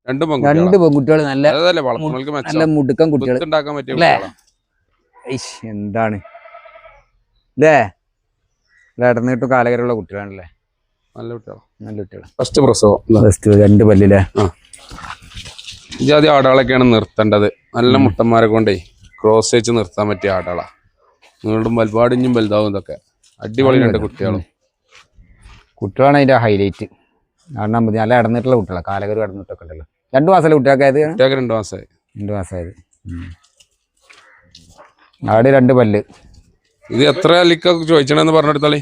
രണ്ട് പെൺകുട്ടികൾ നല്ല മുടുക്കം കുട്ടികൾ അല്ലേ? എന്താണ് ഇല്ലേ? ഇടന്നിട്ടും കാലകരമുള്ള കുട്ടികളാണല്ലേ? നല്ല കുട്ടികൾ. ഫസ്റ്റ് പ്രസവം രണ്ട് പല്ലില്ലേ? ആദ്യം ആടാളൊക്കെയാണ് നിർത്തേണ്ടത്. നല്ല മുട്ടന്മാരെ കൊണ്ടേ ക്രോസ് വെച്ച് നിർത്താൻ പറ്റിയ ആടാളാ. നീണ്ടും വലുപാടിഞ്ഞും വലുതാവും. ഇതൊക്കെ അടിപൊളി രണ്ട് കുട്ടികളാണ് അതിന്റെ ഹൈലൈറ്റ്. കാരണം നല്ല ഇടന്നിട്ടുള്ള കുട്ടികളാണ്. കാലകരും ഇടന്നിട്ടൊക്കെ ഉണ്ടല്ലോ. 2 മാസമല്ലേ കുട്ടികൾക്ക് ആയത്? 2 മാസമായത്. ആട് 2 പല്ല്. ഇത് എത്ര അല്ലിക്ക ചോദിച്ചണെന്ന് പറഞ്ഞെടുത്താളി?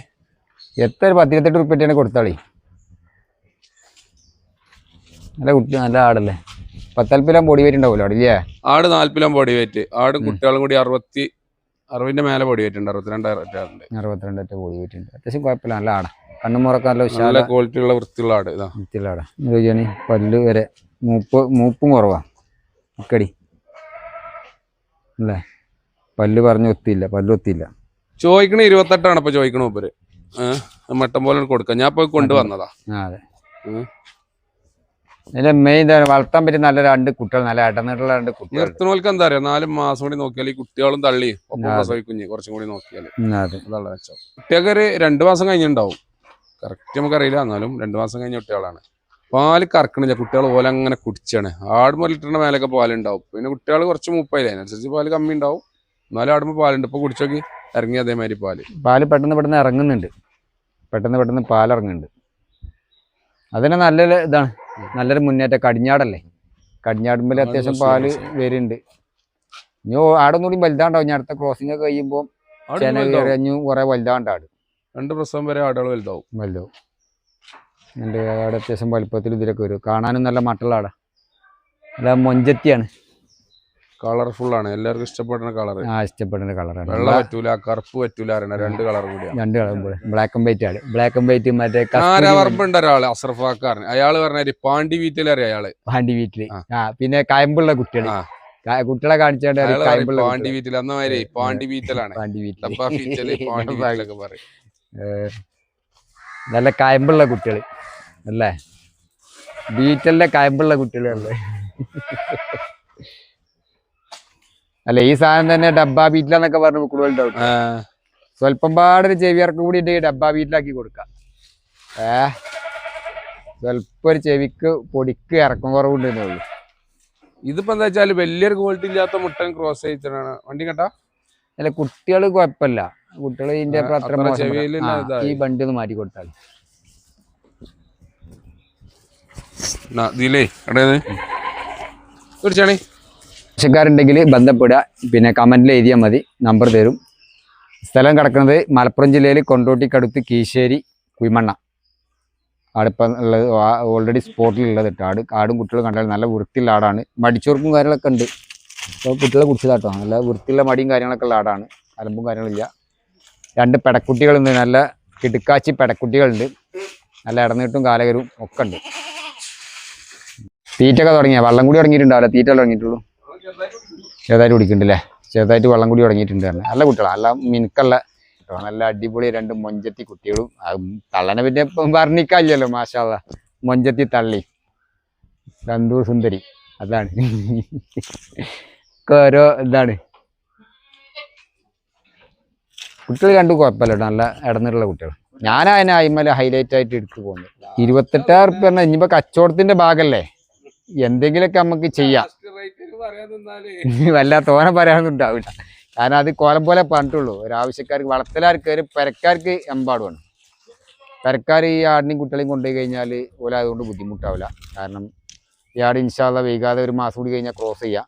എത്ര 10-28 ഉറുപ്പിയാണ് കൊടുത്താളി. നല്ല കുട്ടി, നല്ല ആടല്ലേ? 10 ബോഡി വെയിറ്റ് ഉണ്ടാവില്ല ആടില്ലേ? ആട് 40 ബോഡി വെയിറ്റ്. ആടും കുട്ടികളും കൂടി 60 മേലെ ബോഡി വെയിറ്റ് ഉണ്ട്. 62 ബോഡി വെയിറ്റ് ഉണ്ട്. അത്യാവശ്യം കുഴപ്പമില്ല. നല്ല ആടാ. കണ്ണുമുറൊക്കെ നല്ല ക്വാളിറ്റി ഉള്ള വൃത്തിയുള്ള ആട്. വൃത്തിയുള്ള ആടാ. പല്ല് വരെ മൂപ്പും കുറവാ. ഇക്കടി അല്ലേ? പല്ല് പറഞ്ഞ പല്ലൊത്തിയില്ല. ചോദിക്കണ 28 ഇപ്പൊ ചോദിക്കണ മൂപ്പര്. മട്ടം പോലെ കൊടുക്കാം. ഞാൻ പോയി കൊണ്ടുവന്നതാ. അതെ. ഇതിന്റെ മെയിൻ വളർത്താൻ പറ്റിയ നല്ല 2 കുട്ടികൾ, നല്ല ഇടന്നിട്ടുള്ള 2 കുട്ടികൾ. നിർത്തുന്നവർക്ക് എന്താ അറിയാം, 4 മാസം കൂടി നോക്കിയാൽ ഈ കുട്ടികളും തള്ളി ഒപ്പം പ്രസവിക്കുഞ്ഞ് കുറച്ചും കൂടി നോക്കിയാൽ അതാണ് വെച്ചോ. കുട്ടികൾക്ക് ഒരു 2 മാസം കഴിഞ്ഞിട്ടുണ്ടാവും. കറക്റ്റ് നമുക്കറിയില്ല. എന്നാലും 2 മാസം കഴിഞ്ഞ കുട്ടികളാണ്. പാല് കറക്കണില്ല. കുട്ടികൾ പോലെ അങ്ങനെ കുടിച്ചാണ്. ആടുമ്പോൾ ലിറ്ററിന്റെ മേലൊക്കെ പാലുണ്ടാവും. പിന്നെ കുട്ടികൾ കുറച്ച് മൂപ്പായില്ല, അതിനനുസരിച്ച് പാല് കമ്മി ഉണ്ടാവും. എന്നാലും ആടുമ്പോൾ പാലുണ്ട്. ഇപ്പൊ കുടിച്ചോക്കി ഇറങ്ങി അതേമാതിരി പാല് പെട്ടെന്ന് ഇറങ്ങുന്നുണ്ട്. പെട്ടെന്ന് പാലിറങ്ങുന്നുണ്ട്. അതിന് നല്ലൊരു ഇതാണ്, നല്ലൊരു മുന്നേറ്റം. കടിഞ്ഞാടല്ലേ? കടിഞ്ഞാടുമ്പോൾ അത്യാവശ്യം പാല് വരുന്നുണ്ട്. ഇനി ആടൊന്നുകൂടി വലുതാണ്ടാവും. ഞാൻ അടുത്ത ക്രോസിംഗ് ഒക്കെ കഴിയുമ്പോൾ കുറെ വലുതാണ്ട് ആട്. 2 പ്രസവം വരെ ആടുകൾ വലുതാവും. എൻ്റെ ആട് അത്യാവശ്യം വലുപ്പത്തിൽ ഇതിലൊക്കെ വരും. കാണാനും നല്ല മട്ടുള്ള ആടാ. നല്ല മൊഞ്ചത്തിയാണ്. കളർഫുൾ ആണ്. എല്ലാവർക്കും ഇഷ്ടപ്പെടുന്ന കളർ. ഇഷ്ടപ്പെടുന്ന കളറാണ്. വെള്ള പറ്റൂല, കറുപ്പ് പറ്റൂല. 2 കളർ കൂടിയാണ്. 2 കളർ. ബ്ലാക്ക് ആൻഡ് വൈറ്റ് ആണ്. ബ്ലാക്ക് ആൻഡ് വൈറ്റ് മറ്റേ കാരാവർപ്പുണ്ട് ഒരാള്, അസർഫാക്കാരൻ. അയാള് പറഞ്ഞ പാണ്ടി വീട്ടിൽ അറിയാം. അയാള് പാണ്ടി വീട്ടില്. പിന്നെ കായമ്പുള്ള കുട്ടികൾ, കുട്ടികളെ കാണിച്ചാണ്ട് പാണ്ടി വീട്ടിൽ അന്നമാതിരി പാണ്ടി വീട്ടിലാണ്. നല്ല കായമ്പുള്ള കുട്ടികൾ അല്ലേ? ബീറ്റലിന്റെ കായമ്പുള്ള കുട്ടികളല്ലേ? അല്ല, ഈ സാധനം തന്നെ ഡബ്ബ ബീറ്റിലെന്നൊക്കെ പറഞ്ഞു കൂടുതലുണ്ടാവും. സ്വല്പം പാടൊരു ചെവിയർക്ക് കൂടി ഡബ്ബ ബീറ്റിലാക്കി കൊടുക്കാം. സ്വല്പം ഒരു ചെവിക്ക് പൊടിക്ക് ഇറക്കം കുറവുണ്ടെന്നേ ഉള്ളൂ. ഇതിപ്പോ എന്താ വെച്ചാല് വലിയൊരു ക്വാളിറ്റി ഇല്ലാത്ത മുട്ടൻ ക്രോസ് ചെയ്തിട്ടാണ് വണ്ടി കേട്ടാ. അല്ല, കുട്ടികൾ കുഴപ്പമില്ല. കുട്ടികൾ ഇതിന്റെ ഈ വണ്ടി ഒന്ന് മാറ്റി കൊടുത്താൽ ആവശ്യക്കാരുണ്ടെങ്കിൽ ബന്ധപ്പെടുക. പിന്നെ കമന്റിൽ എഴുതിയാൽ മതി, നമ്പർ തരും. സ്ഥലം കിടക്കുന്നത് മലപ്പുറം ജില്ലയിൽ കൊണ്ടോട്ടിക്കടുത്ത് കീശ്ശേരി കുയ്മണ്ണ. ആടിപ്പം ഉള്ളത് ഓൾറെഡി സ്പോട്ടിലുള്ളത് കേട്ടോ. ആടും കുട്ടികളും കണ്ടാൽ നല്ല വൃത്തിയുള്ള ആടാണ്. മടിച്ചോർക്കും കാര്യങ്ങളൊക്കെ ഉണ്ട്. അപ്പോൾ കുട്ടികളെ കുടിച്ചതാട്ടോ. നല്ല വൃത്തിയുള്ള മടിയും കാര്യങ്ങളൊക്കെ ഉള്ള ആടാണ്. അലമ്പും കാര്യങ്ങളില്ല. 2 പെടക്കുട്ടികളുണ്ട്. നല്ല കിടുക്കാച്ചി പെടക്കുട്ടികളുണ്ട്. നല്ല ഇടന്നിട്ടും കാലകരും ഒക്കെ ഉണ്ട്. തീറ്റൊക്കെ തുടങ്ങിയ വെള്ളം കൂടി തുടങ്ങിയിട്ടുണ്ടാവില്ല. തീറ്റ തുടങ്ങിയിട്ടുള്ളൂ. ചെറുതായിട്ട് കുടിക്കുന്നുണ്ടല്ലേ? ചെറുതായിട്ട് വെള്ളം കൂടി തുടങ്ങിയിട്ടുണ്ട്. നല്ല കുട്ടികളാണ്. നല്ല മിനുക്കുള്ള, നല്ല അടിപൊളി 2 മൊഞ്ചത്തി കുട്ടികളും. തള്ളനെ പിന്നെ വർണ്ണിക്കാനില്ലല്ലോ. മാഷാ അല്ലാഹ്. മൊഞ്ചത്തി തള്ളി രണ്ടു സുന്ദരി. അതാണ് ഓരോ ഇതാണ്. കുട്ടികൾ 2 കുഴപ്പമില്ല കേട്ടോ. നല്ല ഇടന്നിട്ടുള്ള കുട്ടികൾ. ഞാനതിനെ അയിമല ഹൈലൈറ്റ് ആയിട്ട് എടുത്തു പോകുന്നത്. 28,000 ഉറുപ്പിക പറഞ്ഞാൽ ഇനിയിപ്പോൾ കച്ചവടത്തിന്റെ ഭാഗമല്ലേ, എന്തെങ്കിലുമൊക്കെ നമുക്ക് ചെയ്യാം. വല്ല തോനെ പറയാനൊന്നുണ്ടാവില്ല. കാരണം അത് കോലം പോലെ പറഞ്ഞിട്ടുള്ളൂ. ഒരാവശ്യക്കാർക്ക്, വളർത്തലാർക്ക്, ഒരു പെരക്കാർക്ക് എമ്പാടുമാണ്. പെരക്കാർ ഈ ആടിനെയും കുട്ടികളെയും കൊണ്ടുപോയി കഴിഞ്ഞാൽ ഓല അതുകൊണ്ട് ബുദ്ധിമുട്ടാവില്ല. കാരണം ഈ ആട് ഇൻഷാ അല്ലാഹ് വൈകാതെ 1 മാസം കൂടി കഴിഞ്ഞാൽ ക്രോസ് ചെയ്യാം.